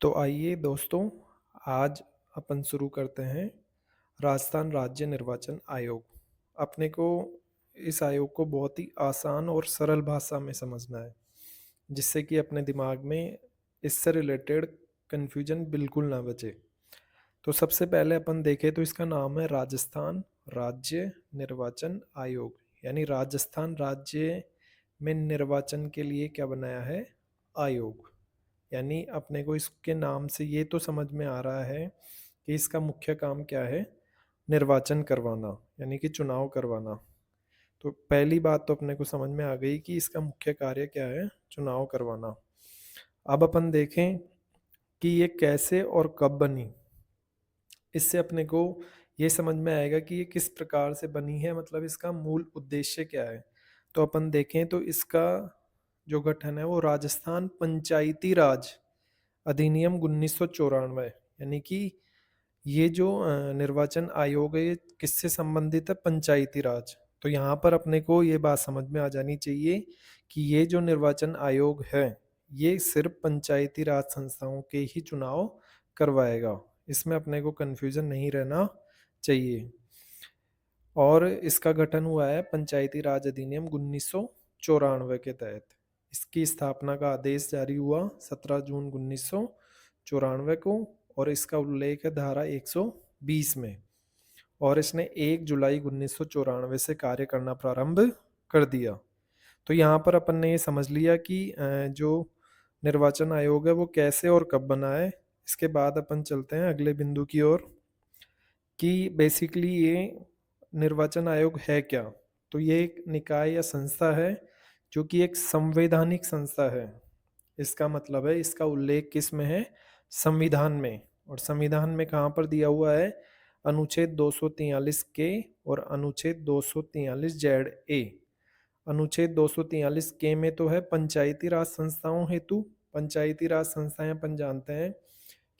तो आइए दोस्तों, आज अपन शुरू करते हैं राजस्थान राज्य निर्वाचन आयोग। अपने को इस आयोग को बहुत ही आसान और सरल भाषा में समझना है, जिससे कि अपने दिमाग में इससे रिलेटेड कन्फ्यूजन बिल्कुल ना बचे। तो सबसे पहले अपन देखें तो इसका नाम है राजस्थान राज्य निर्वाचन आयोग, यानी राजस्थान राज्य में निर्वाचन के लिए क्या बनाया है, आयोग। यानी अपने को इसके नाम से ये तो समझ में आ रहा है कि इसका मुख्य काम क्या है, निर्वाचन करवाना, यानी कि चुनाव करवाना। तो पहली बात तो अपने को समझ में आ गई कि इसका मुख्य कार्य क्या है, चुनाव करवाना। अब अपन देखें कि ये कैसे और कब बनी। इससे अपने को ये समझ में आएगा कि ये किस प्रकार से बनी है, मतलब इसका मूल उद्देश्य क्या है। तो अपन देखें तो इसका जो गठन है वो राजस्थान पंचायती राज अधिनियम 1994, यानी कि ये जो निर्वाचन आयोग है ये किससे संबंधित है, पंचायती राज। तो यहाँ पर अपने को ये बात समझ में आ जानी चाहिए कि ये जो निर्वाचन आयोग है ये सिर्फ पंचायती राज संस्थाओं के ही चुनाव करवाएगा। इसमें अपने को कन्फ्यूजन नहीं रहना चाहिए। और इसका गठन हुआ है पंचायती राज अधिनियम 1994 के तहत। इसकी स्थापना का आदेश जारी हुआ 17 जून 1994 को, और इसका उल्लेख है धारा 120 में। और इसने 1 जुलाई 1994 से कार्य करना प्रारंभ कर दिया। तो यहाँ पर अपन ने ये समझ लिया कि जो निर्वाचन आयोग है वो कैसे और कब बना है। इसके बाद अपन चलते हैं अगले बिंदु की ओर कि बेसिकली ये निर्वाचन आयोग है क्या। तो ये एक निकाय या संस्था है जो कि एक संवैधानिक संस्था है। इसका मतलब है इसका उल्लेख किस में है, संविधान में। और संविधान में कहाँ पर दिया हुआ है, अनुच्छेद 243 के और अनुच्छेद 243 जेड ए। अनुच्छेद 243 के में तो है पंचायती राज संस्थाओं हेतु। पंचायती राज संस्थाएं अपन जानते हैं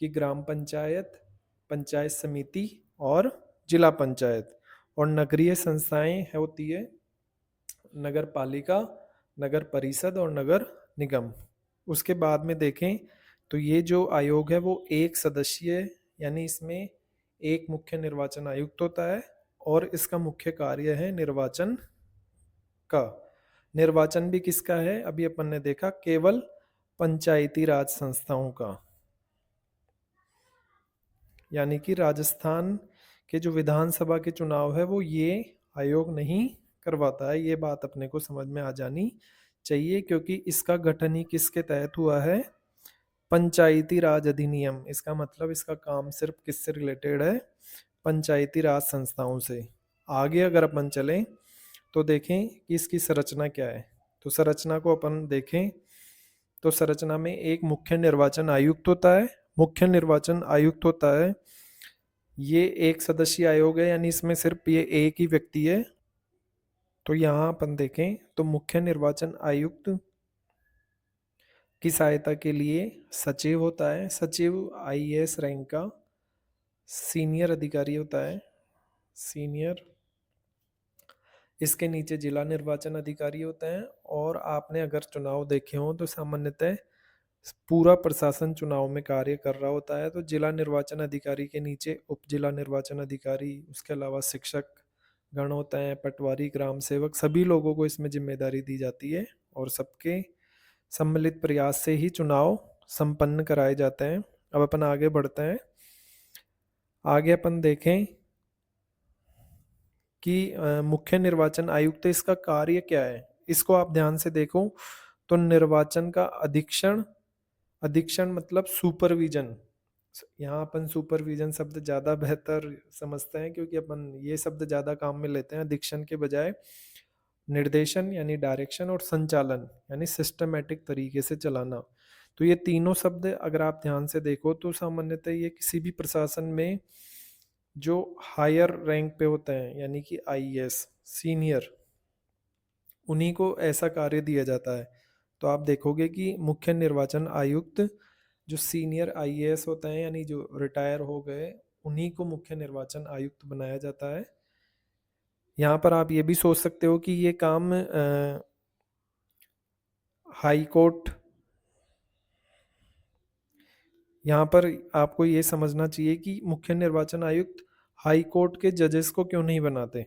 कि ग्राम पंचायत, पंचायत समिति और जिला पंचायत। और नगरीय संस्थाएं होती है नगर पालिका, नगर परिषद और नगर निगम। उसके बाद में देखें तो ये जो आयोग है वो एक सदस्यीय, यानी इसमें एक मुख्य निर्वाचन आयुक्त होता है और इसका मुख्य कार्य है निर्वाचन का। निर्वाचन भी किसका है, अभी अपन ने देखा केवल पंचायती राज संस्थाओं का। यानी कि राजस्थान के जो विधानसभा के चुनाव है वो ये आयोग नहीं करवाता है। ये बात अपने को समझ में आ जानी चाहिए, क्योंकि इसका गठन ही किसके तहत हुआ है, पंचायती राज अधिनियम। इसका मतलब इसका काम सिर्फ किससे रिलेटेड है, पंचायती राज संस्थाओं से। आगे अगर अपन चलें तो देखें कि इसकी संरचना क्या है। तो संरचना को अपन देखें तो संरचना में एक मुख्य निर्वाचन आयुक्त होता है। मुख्य निर्वाचन आयुक्त होता है, ये एक सदस्यीय आयोग है, यानी इसमें सिर्फ ये एक ही व्यक्ति है। तो यहाँ अपन देखें तो मुख्य निर्वाचन आयुक्त की सहायता के लिए सचिव होता है। सचिव आईएएस रैंक का सीनियर अधिकारी होता है, सीनियर। इसके नीचे जिला निर्वाचन अधिकारी होते हैं। और आपने अगर चुनाव देखे हों तो सामान्यतः पूरा प्रशासन चुनाव में कार्य कर रहा होता है। तो जिला निर्वाचन अधिकारी के नीचे उप जिला निर्वाचन अधिकारी, उसके अलावा शिक्षक गण होते हैं, पटवारी, ग्राम सेवक, सभी लोगों को इसमें जिम्मेदारी दी जाती है और सबके सम्मिलित प्रयास से ही चुनाव संपन्न कराए जाते हैं। अब अपन आगे बढ़ते हैं। आगे अपन देखें कि मुख्य निर्वाचन आयुक्त इसका कार्य क्या है। इसको आप ध्यान से देखो तो निर्वाचन का अधीक्षण, अधीक्षण मतलब सुपरविजन। यहाँ अपन सुपरविजन शब्द ज़्यादा बेहतर समझते हैं, क्योंकि अपन ये शब्द ज़्यादा काम में लेते हैं अधीक्षण के बजाय। निर्देशन यानी डायरेक्शन, और संचालन यानी सिस्टमेटिक तरीके से चलाना। तो ये तीनों शब्द अगर आप ध्यान से देखो तो सामान्यतः ये किसी भी प्रशासन में जो हायर रैंक पे होते हैं, यानी कि आईएएस सीनियर, उन्हीं को ऐसा कार्य दिया जाता है। तो आप देखोगे कि मुख्य निर्वाचन आयुक्त जो सीनियर आईएएस होते हैं, यानी जो रिटायर हो गए, उन्हीं को मुख्य निर्वाचन आयुक्त बनाया जाता है। यहाँ पर आप ये भी सोच सकते हो कि ये काम हाई कोर्ट यहाँ पर आपको ये समझना चाहिए कि मुख्य निर्वाचन आयुक्त हाई कोर्ट के जजेस को क्यों नहीं बनाते।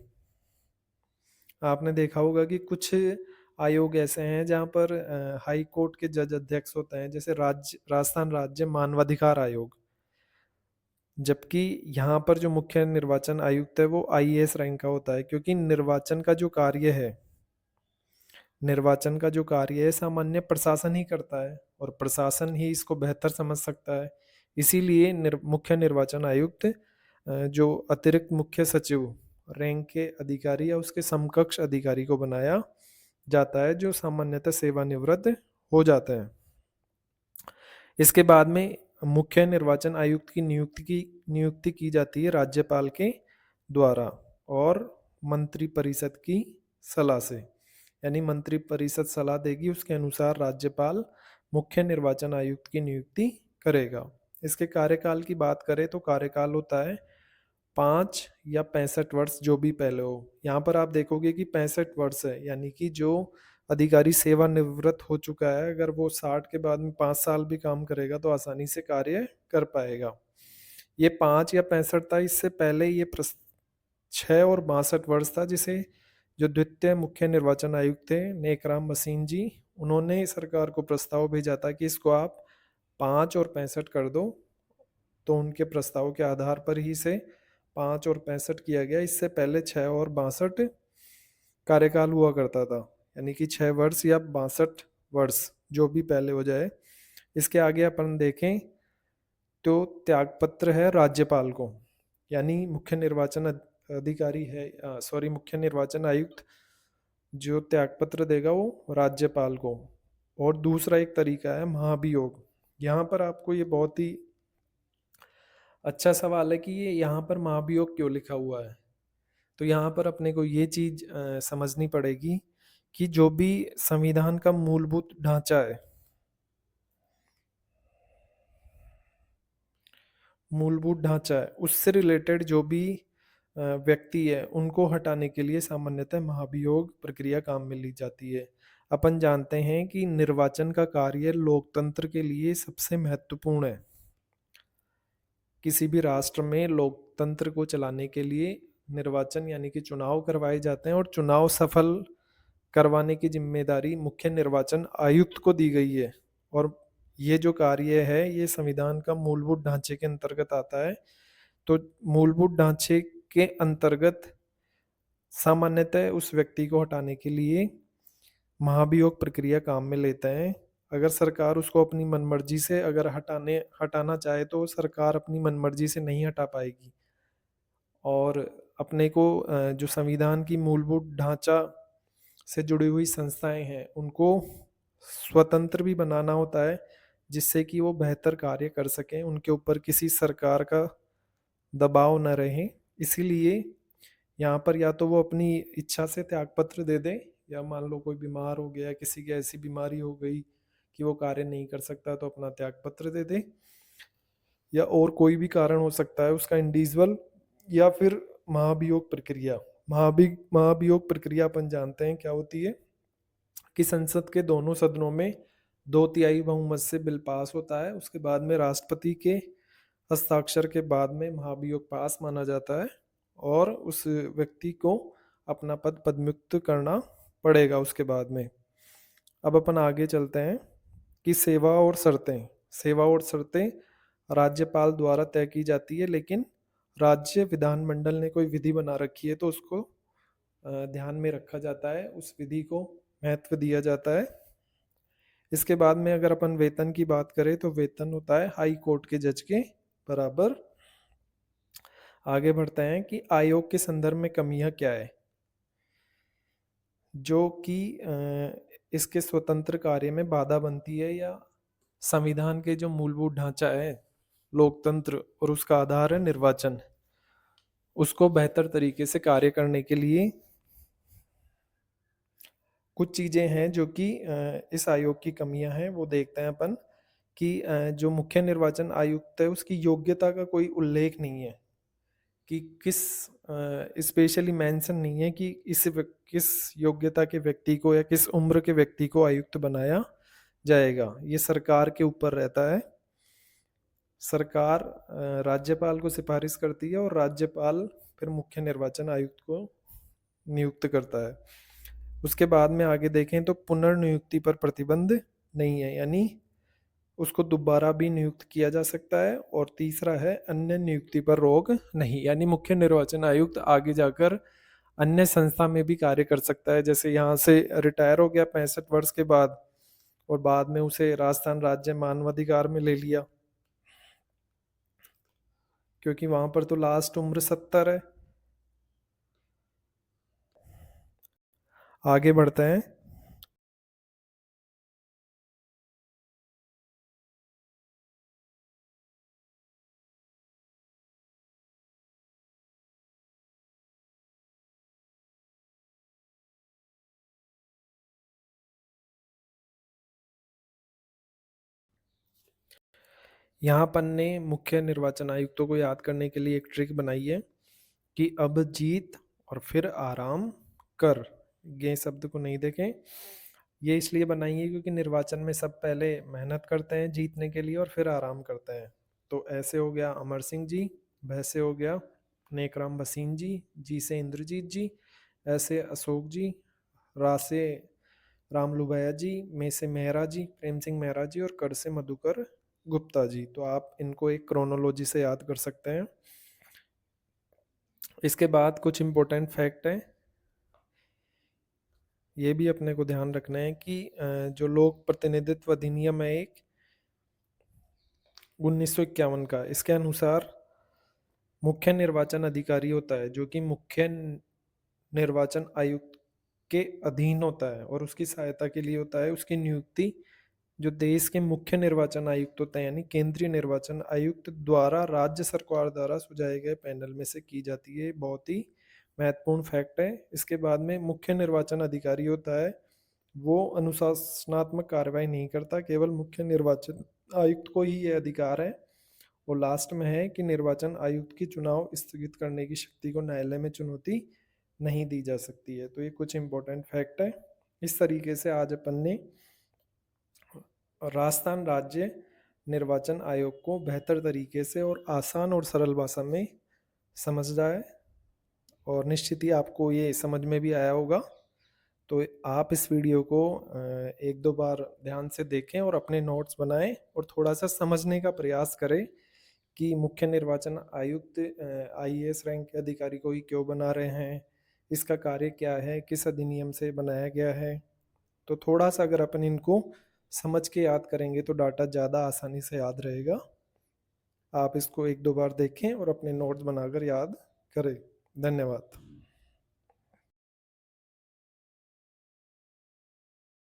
आपने देखा होगा कि कुछ आयोग ऐसे हैं जहाँ पर हाई कोर्ट के जज अध्यक्ष होते हैं, जैसे राजस्थान राज्य मानवाधिकार आयोग। जबकि यहाँ पर जो मुख्य निर्वाचन आयुक्त है वो आईएएस रैंक का होता है, क्योंकि निर्वाचन का जो कार्य है सामान्य प्रशासन ही करता है और प्रशासन ही इसको बेहतर समझ सकता है। इसीलिए मुख्य निर्वाचन आयुक्त जो अतिरिक्त मुख्य सचिव रैंक के अधिकारी या उसके समकक्ष अधिकारी को बनाया जाता है, जो सामान्यतः सेवानिवृत्त हो जाता है। इसके बाद में मुख्य निर्वाचन आयुक्त की नियुक्ति की जाती है राज्यपाल के द्वारा और मंत्रिपरिषद की सलाह से। यानी मंत्रिपरिषद सलाह देगी, उसके अनुसार राज्यपाल मुख्य निर्वाचन आयुक्त की नियुक्ति करेगा। इसके कार्यकाल की बात करें तो कार्यकाल होता है 5 या 65 वर्ष, जो भी पहले हो। यहाँ पर आप देखोगे कि 65 वर्ष है, यानी कि जो अधिकारी सेवानिवृत्त हो चुका है, अगर वो 60 के बाद में 5 साल भी काम करेगा तो आसानी से कार्य कर पाएगा। ये 5 या 65 था। इससे पहले ये 6 और 62 वर्ष था, जिसे जो द्वितीय मुख्य निर्वाचन आयुक्त थे नेकराम मसीन जी, उन्होंने सरकार को प्रस्ताव भेजा था कि इसको आप 5 और 65 कर दो। तो उनके प्रस्ताव के आधार पर ही से 5 और 65 किया गया। इससे पहले 6 और 62 कार्यकाल हुआ करता था, यानी कि 6 वर्ष या 62 वर्ष, जो भी पहले हो जाए। इसके आगे अपन देखें तो त्यागपत्र है राज्यपाल को, यानी मुख्य निर्वाचन अधिकारी है, सॉरी, मुख्य निर्वाचन आयुक्त जो त्यागपत्र देगा वो राज्यपाल को। और दूसरा एक तरीका है महाभियोग। यहाँ पर आपको ये बहुत ही अच्छा सवाल है कि ये यहाँ पर महाभियोग क्यों लिखा हुआ है। तो यहाँ पर अपने को ये चीज समझनी पड़ेगी कि जो भी संविधान का मूलभूत ढांचा है, उससे रिलेटेड जो भी व्यक्ति है उनको हटाने के लिए सामान्यतः महाभियोग प्रक्रिया काम में ली जाती है। अपन जानते हैं कि निर्वाचन का कार्य लोकतंत्र के लिए सबसे महत्वपूर्ण है। किसी भी राष्ट्र में लोकतंत्र को चलाने के लिए निर्वाचन यानी कि चुनाव करवाए जाते हैं, और चुनाव सफल करवाने की जिम्मेदारी मुख्य निर्वाचन आयुक्त को दी गई है। और ये जो कार्य है ये संविधान का मूलभूत ढांचे के अंतर्गत आता है। तो मूलभूत ढांचे के अंतर्गत सामान्यतः उस व्यक्ति को हटाने के लिए महाभियोग प्रक्रिया काम में लेते हैं। अगर सरकार उसको अपनी मनमर्जी से अगर हटाना चाहे तो सरकार अपनी मनमर्जी से नहीं हटा पाएगी। और अपने को जो संविधान की मूलभूत ढांचा से जुड़ी हुई संस्थाएं हैं उनको स्वतंत्र भी बनाना होता है, जिससे कि वो बेहतर कार्य कर सकें, उनके ऊपर किसी सरकार का दबाव न रहे। इसीलिए यहाँ पर या तो वो अपनी इच्छा से त्यागपत्र दे दे, या मान लो कोई बीमार हो गया, किसी की ऐसी बीमारी हो गई कि वो कार्य नहीं कर सकता तो अपना त्यागपत्र दे दे, या और कोई भी कारण हो सकता है उसका इंडिविजुअल, या फिर महाभियोग प्रक्रिया। महाभियोग प्रक्रिया अपन जानते हैं क्या होती है कि संसद के दोनों सदनों में 2/3 बहुमत से बिल पास होता है। उसके बाद में राष्ट्रपति के हस्ताक्षर के बाद में महाभियोग पास माना जाता है और उस व्यक्ति को अपना पद पदमुक्त करना पड़ेगा उसके बाद में। अब अपन आगे चलते हैं कि सेवा और शर्तें राज्यपाल द्वारा तय की जाती है, लेकिन राज्य विधानमंडल ने कोई विधि बना रखी है तो उसको ध्यान में रखा जाता है, उस विधि को महत्व दिया जाता है। इसके बाद में अगर अपन वेतन की बात करें तो वेतन होता है हाई कोर्ट के जज के बराबर। आगे बढ़ते हैं कि आयोग के संदर्भ में कमियां क्या है जो कि इसके स्वतंत्र कार्य में बाधा बनती है, या संविधान के जो मूलभूत ढांचा है लोकतंत्र और उसका आधार है निर्वाचन, उसको बेहतर तरीके से कार्य करने के लिए कुछ चीजें हैं जो कि इस आयोग की कमियां हैं। वो देखते हैं अपन कि जो मुख्य निर्वाचन आयुक्त है उसकी योग्यता का कोई उल्लेख नहीं है कि किस स्पेशली मेंशन नहीं है कि किस योग्यता के व्यक्ति को या किस उम्र के व्यक्ति को आयुक्त बनाया जाएगा। ये सरकार के ऊपर रहता है। सरकार राज्यपाल को सिफारिश करती है और राज्यपाल फिर मुख्य निर्वाचन आयुक्त को नियुक्त करता है। उसके बाद में आगे देखें तो पुनर्नियुक्ति पर प्रतिबंध नहीं है, यानी उसको दोबारा भी नियुक्त किया जा सकता है। और तीसरा है अन्य नियुक्ति पर रोक नहीं, यानी मुख्य निर्वाचन आयुक्त आगे जाकर अन्य संस्था में भी कार्य कर सकता है। जैसे यहाँ से रिटायर हो गया 65 वर्ष के बाद और बाद में उसे राजस्थान राज्य मानवाधिकार में ले लिया, क्योंकि वहां पर तो लास्ट उम्र 70 है। आगे बढ़ते हैं। यहाँ अपन ने मुख्य निर्वाचन आयुक्तों को याद करने के लिए एक ट्रिक बनाई है कि अब जीत और फिर आराम कर, ये शब्द को नहीं देखें। ये इसलिए बनाई है क्योंकि निर्वाचन में सब पहले मेहनत करते हैं जीतने के लिए और फिर आराम करते हैं। तो ऐसे हो गया अमर सिंह जी, भ से हो गया नेकराम भसीन जी से इंद्रजीत जी, ऐसे अशोक जी, रा से रामलू भैया जी, मे से मेहरा जी, प्रेम सिंह मेहरा जी और कर से मधुकर गुप्ता जी। तो आप इनको एक क्रोनोलॉजी से याद कर सकते हैं। इसके बाद कुछ इम्पोर्टेंट फैक्ट हैं, ये भी अपने को ध्यान रखना है कि जो लोक प्रतिनिधित्व अधिनियम है एक 1951 का, इसके अनुसार मुख्य निर्वाचन अधिकारी होता है जो कि मुख्य निर्वाचन आयुक्त के अधीन होता है और उसकी सहायता के लिए होता है। उसकी नियुक्ति जो देश के मुख्य निर्वाचन आयुक्त होते हैं यानी केंद्रीय निर्वाचन आयुक्त द्वारा राज्य सरकार द्वारा सुझाए गए पैनल में से की जाती है। बहुत ही महत्वपूर्ण फैक्ट है। इसके बाद में मुख्य निर्वाचन अधिकारी होता है, वो अनुशासनात्मक कार्रवाई नहीं करता, केवल मुख्य निर्वाचन आयुक्त को ही ये अधिकार है। और लास्ट में है कि निर्वाचन आयुक्त की चुनाव स्थगित करने की शक्ति को न्यायालय में चुनौती नहीं दी जा सकती है। तो ये कुछ इंपॉर्टेंट फैक्ट है। इस तरीके से आज अपन ने राजस्थान राज्य निर्वाचन आयोग को बेहतर तरीके से और आसान और सरल भाषा में समझना है और निश्चित ही आपको ये समझ में भी आया होगा। तो आप इस वीडियो को एक दो बार ध्यान से देखें और अपने नोट्स बनाएं और थोड़ा सा समझने का प्रयास करें कि मुख्य निर्वाचन आयुक्त आईएएस रैंक के अधिकारी को ही क्यों बना रहे हैं, इसका कार्य क्या है, किस अधिनियम से बनाया गया है। तो थोड़ा सा अगर अपन इनको समझ के याद करेंगे तो डाटा ज़्यादा आसानी से याद रहेगा। आप इसको एक दो बार देखें और अपने नोट्स बनाकर याद करें। धन्यवाद।